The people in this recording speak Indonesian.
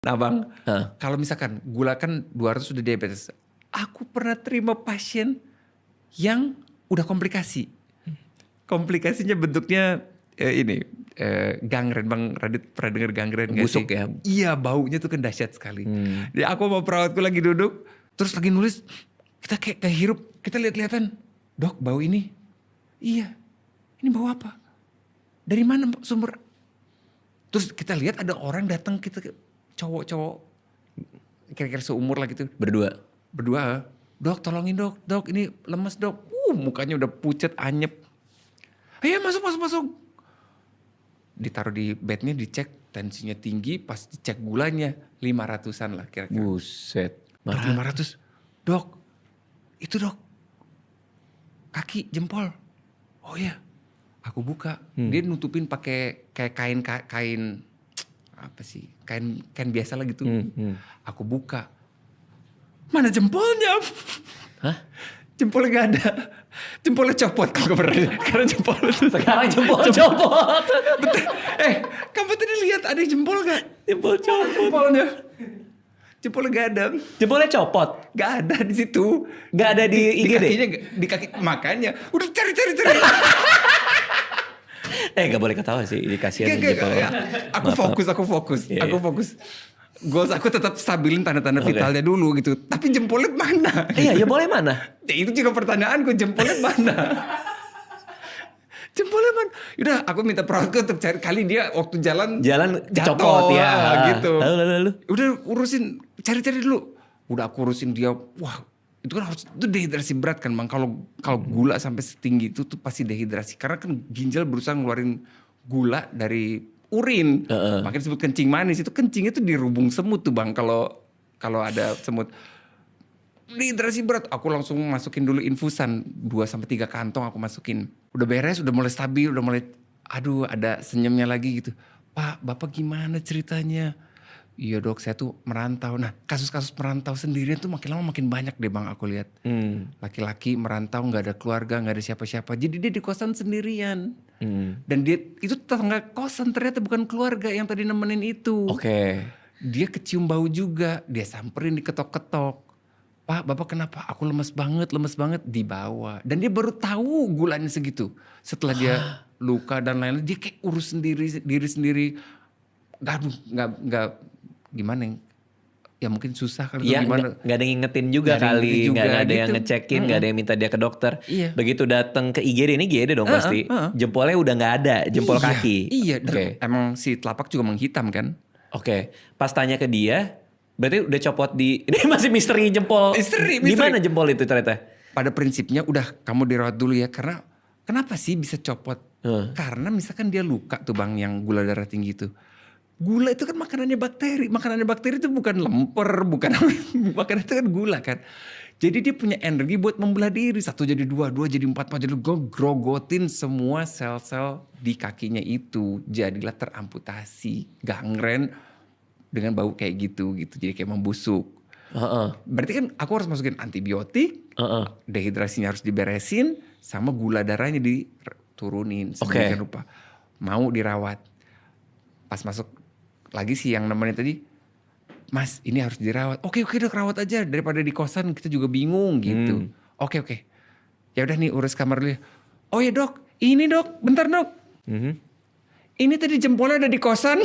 Nah Bang, Heeh. kalau misalkan gula kan 200 sudah diabetes. Aku pernah terima pasien yang udah komplikasi. Komplikasinya bentuknya gangren. Bang Radit pernah denger gangren gak sih? Busuk ya? Iya, baunya tuh kan dahsyat sekali. Jadi aku sama perawatku lagi duduk, terus lagi nulis, kita kayak kehirup, kita lihat-lihatan, "Dok, bau ini." "Iya, ini bau apa?" "Dari mana sumber?" Terus kita lihat ada orang datang, kita cowok-cowok kira-kira seumur lah gitu. Berdua? Berdua. "Dok, tolongin dok, dok ini lemes dok." Mukanya udah pucet, anyep. "Ayo masuk. Ditaruh di bednya, dicek tensinya tinggi, pas dicek gulanya 500-an lah kira-kira. Buset. Dok 500. "Dok, itu dok, kaki jempol." "Oh iya." Aku buka, dia nutupin pakai kayak kain apa sih? Kain biasa lah gitu. Aku buka. Mana jempolnya? Hah? Jempolnya gak ada. Jempolnya copot kalau pernah. Karena jempol itu. Sekarang jempol copot. Betul. Kamu tadi lihat ada jempol gak? Jempol copot. Jempolnya. Jempolnya gak ada. Jempolnya copot? Gak ada di situ. Gak ada di IGD? Di kaki. Makanya. Udah cari. Gak boleh ketawa sih. Dikasihan jempol. Aku fokus. Iya. Aku fokus. Goals aku tetap stabilin tanda-tanda vitalnya dulu gitu. Tapi jempolnya mana? Iya, jempolnya mana? Ya, itu juga pertanyaanku, jempolnya mana? Jempolnya mana? Yaudah, aku minta perawatku untuk cari. Kali dia waktu jalan jatuh, copot ya. gitu. Lalu. Udah urusin, cari dulu. Udah aku urusin dia. Wah, itu kan harus, itu dehidrasi berat kan Bang. Kalau gula sampai setinggi itu tuh pasti dehidrasi. Karena kan ginjal berusaha ngeluarin gula dari urin. Makanya disebut kencing manis. Itu kencingnya tuh dirubung semut tuh Bang. Kalau ada semut. Dehidrasi berat. Aku langsung masukin dulu infusan. 2-3 kantong aku masukin. Udah beres, udah mulai stabil, udah mulai, aduh ada senyumnya lagi gitu. "Pak, Bapak gimana ceritanya?" "Iya dok, saya tuh merantau." Nah, kasus-kasus merantau sendirian tuh makin lama makin banyak deh Bang aku lihat. Laki-laki merantau, gak ada keluarga, gak ada siapa-siapa. Jadi dia di kosan sendirian. Dan dia itu tetangga kosan, ternyata bukan keluarga yang tadi nemenin itu. Oke. Dia kecium bau juga, dia samperin, diketok-ketok. "Pak, Bapak kenapa?" "Aku lemes banget." Dibawa. Dan dia baru tahu gulanya segitu. Setelah dia luka dan lain-lain, dia kayak urus diri sendiri. Gak gimana ya mungkin susah kali Iya, gimana. gak ada yang ngingetin juga kali. Gak ada gitu. yang ngecekin, gak ada yang minta dia ke dokter. Iya. Begitu datang ke IGD, ini IGD dong pasti. Jempolnya udah gak ada, jempol kaki. Iya, Oke. emang si telapak juga menghitam kan. Oke, pas tanya ke dia, berarti udah copot di, ini masih misteri jempol. Misteri. Di mana jempol itu ternyata? Pada prinsipnya udah kamu dirawat dulu ya. Karena kenapa sih bisa copot? Karena misalkan dia luka tuh Bang yang gula darah tinggi itu. Gula itu kan makanannya bakteri. Makanannya bakteri itu bukan lemper, bukan makanan itu kan gula kan. Jadi dia punya energi buat membelah diri. 1 jadi 2 jadi 4 jadi grogotin semua sel-sel di kakinya itu. Jadilah teramputasi, gangren dengan bau kayak gitu. Jadi kayak membusuk. Berarti kan aku harus masukin antibiotik, dehidrasinya harus diberesin, sama gula darahnya diturunin sedemikian rupa. Mau dirawat. Pas masuk lagi sih yang nemenin tadi, "Mas ini harus dirawat." Oke dok, rawat aja, daripada di kosan kita juga bingung gitu. Oke. Ya udah nih urus kamar dulu. "Oh ya dok, ini dok, bentar dok. Ini tadi jempolnya ada di kosan."